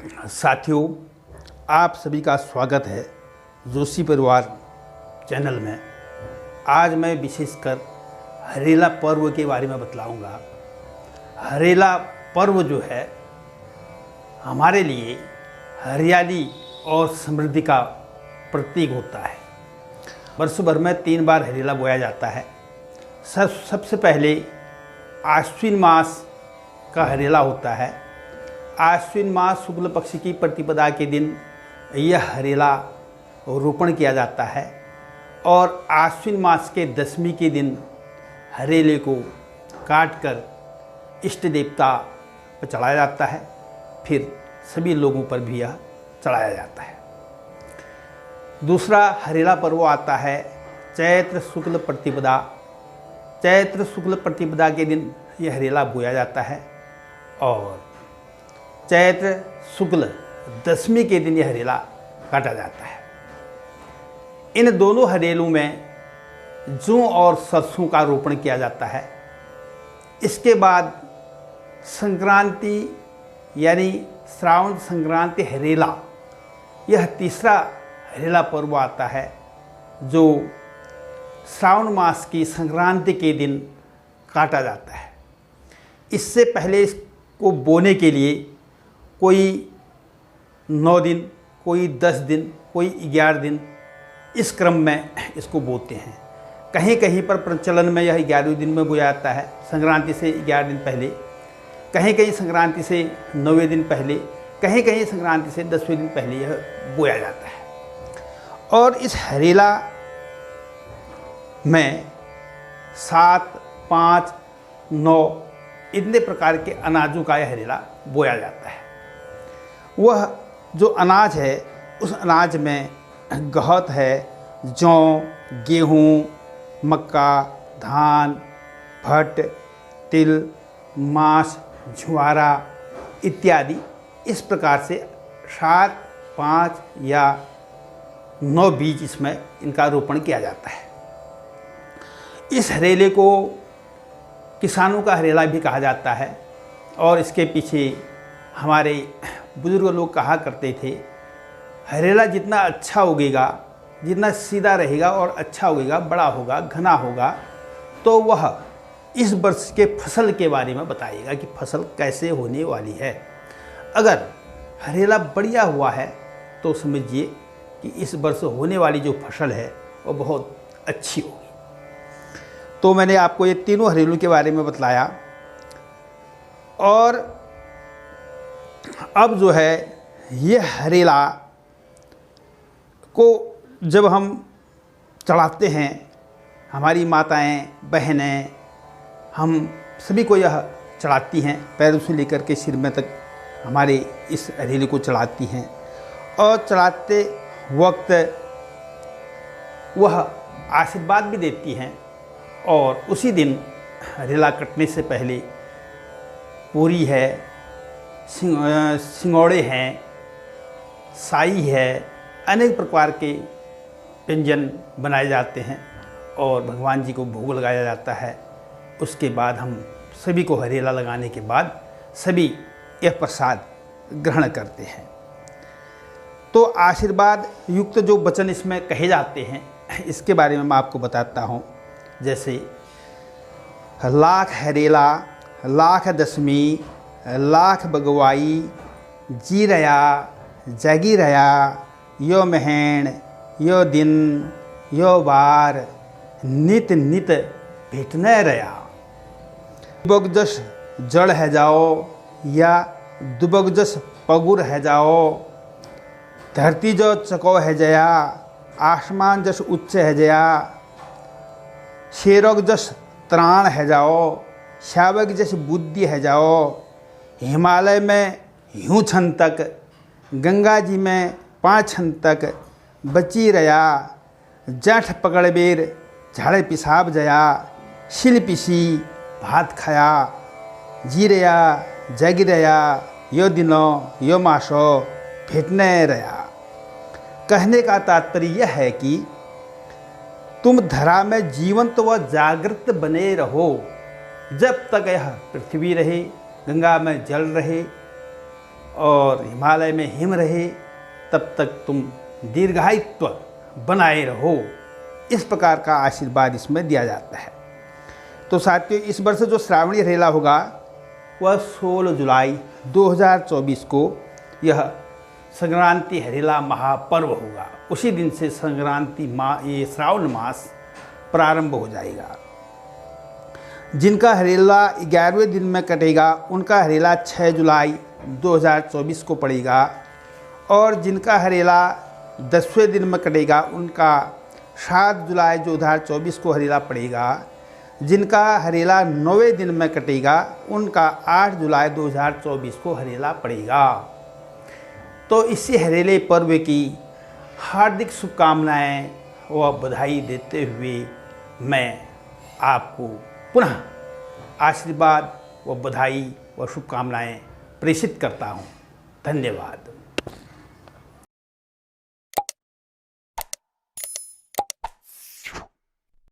साथियों, आप सभी का स्वागत है जोशी परिवार चैनल में। आज मैं विशेषकर हरेला पर्व के बारे में बतलाऊंगा। हरेला पर्व जो है हमारे लिए हरियाली और समृद्धि का प्रतीक होता है। वर्ष भर में 3 बार हरेला बोया जाता है। सबसे पहले आश्विन मास का हरेला होता है। आश्विन मास शुक्ल पक्ष की प्रतिपदा के दिन यह हरेला रोपण किया जाता है और आश्विन मास के 10वीं के दिन हरेले को काटकर इष्ट देवता पर चढ़ाया जाता है। फिर सभी लोगों पर भी यह चढ़ाया जाता है। दूसरा हरेला पर्व आता है चैत्र शुक्ल प्रतिपदा। चैत्र शुक्ल प्रतिपदा के दिन यह हरेला बोया जाता है और चैत्र शुक्ल 10वीं के दिन यह हरेला काटा जाता है। इन दोनों हरेलों में जौ और सरसों का रोपण किया जाता है। इसके बाद संक्रांति यानी श्रावण संक्रांति हरेला, यह तीसरा हरेला पर्व आता है जो श्रावण मास की संक्रांति के दिन काटा जाता है। इससे पहले इसको बोने के लिए कोई 9 दिन, कोई 10 दिन, कोई 11 दिन इस क्रम में इसको बोते हैं। कहीं कहीं पर प्रचलन में यह 11वें दिन में बोया जाता है, संक्रांति से 11 दिन पहले। कहीं कहीं संक्रांति से 9वें दिन पहले, कहीं कहीं संक्रांति से 10वें दिन पहले यह बोया जाता है। और इस हरेला में 7, 5, 9 इतने प्रकार के अनाजों का यह हरेला बोया जाता है। वह जो अनाज है उस अनाज में गहत है, जौ, गेहूँ, मक्का, धान, भट्ट, तिल, मांस, ज्वारा इत्यादि। इस प्रकार से 7, 5 या 9 बीज इसमें इनका रोपण किया जाता है। इस हरेले को किसानों का हरेला भी कहा जाता है और इसके पीछे हमारे बुजुर्ग लोग कहा करते थे, हरेला जितना अच्छा उगेगा, जितना सीधा रहेगा और अच्छा उगेगा, बड़ा होगा, घना होगा, तो वह इस वर्ष के फसल के बारे में बताएगा कि फसल कैसे होने वाली है। अगर हरेला बढ़िया हुआ है तो समझिए कि इस वर्ष होने वाली जो फसल है वो बहुत अच्छी होगी। तो मैंने आपको ये तीनों हरेलों के बारे में बतलाया। और अब जो है ये हरेला को जब हम चढ़ाते हैं, हमारी माताएं, बहनें, हम सभी को यह चढ़ाती हैं, पैरों से लेकर के सिर में तक हमारे इस हरेले को चढ़ाती हैं। और चढ़ाते वक्त वह आशीर्वाद भी देती हैं। और उसी दिन हरेला कटने से पहले पूरी है, सिंगोड़े हैं, साई है, अनेक प्रकार के व्यंजन बनाए जाते हैं और भगवान जी को भोग लगाया जाता है। उसके बाद हम सभी को हरेला लगाने के बाद सभी यह प्रसाद ग्रहण करते हैं। तो आशीर्वाद युक्त जो वचन इसमें कहे जाते हैं इसके बारे में मैं आपको बताता हूँ। जैसे लाख हरेला, लाख दशमी, लाख बगवाई, जी रया, जगी रया, यो महैण, यो दिन, यो बार, नित नित भेटने रया। दुबगजस जड़ है जाओ या दुबगजस पगुर है जाओ, धरती जो चको है जया, आसमान जस उच्च है जया, शेरोग जस त्राण है जाओ, शावक जस बुद्धि है जाओ, हिमालय में यूँ छन तक, गंगा जी में 5 छन तक, बची रया, जाठ पकड़ बेर, झाड़े पिसाब जया, शिल पिसी भात खाया, जी रया, जग रया, यो दिनों यो मासो भेटने रया। कहने का तात्पर्य यह है कि तुम धरा में जीवंत व जागृत बने रहो जब तक यह पृथ्वी रहे, गंगा में जल रहे और हिमालय में हिम रहे तब तक तुम दीर्घायित्व बनाए रहो, इस प्रकार का आशीर्वाद इसमें दिया जाता है। तो साथियों, इस वर्ष जो श्रावणी हरेला होगा वह 16 जुलाई 2024 को यह संक्रांति हरेला महापर्व होगा। उसी दिन से संक्रांति ये श्रावण मास प्रारंभ हो जाएगा। जिनका हरेला 11वें दिन में कटेगा उनका हरेला 6 जुलाई 2024 को पड़ेगा, और जिनका हरेला 10वें दिन में कटेगा उनका 7 जुलाई 2024 को हरेला पड़ेगा। जिनका हरेला 9वें दिन में कटेगा उनका 8 जुलाई 2024 को हरेला पड़ेगा। तो इसी हरेले पर्व की हार्दिक शुभकामनाएं व बधाई देते हुए मैं आपको पुनः आशीर्वाद व बधाई व शुभकामनाएं प्रेषित करता हूं। धन्यवाद।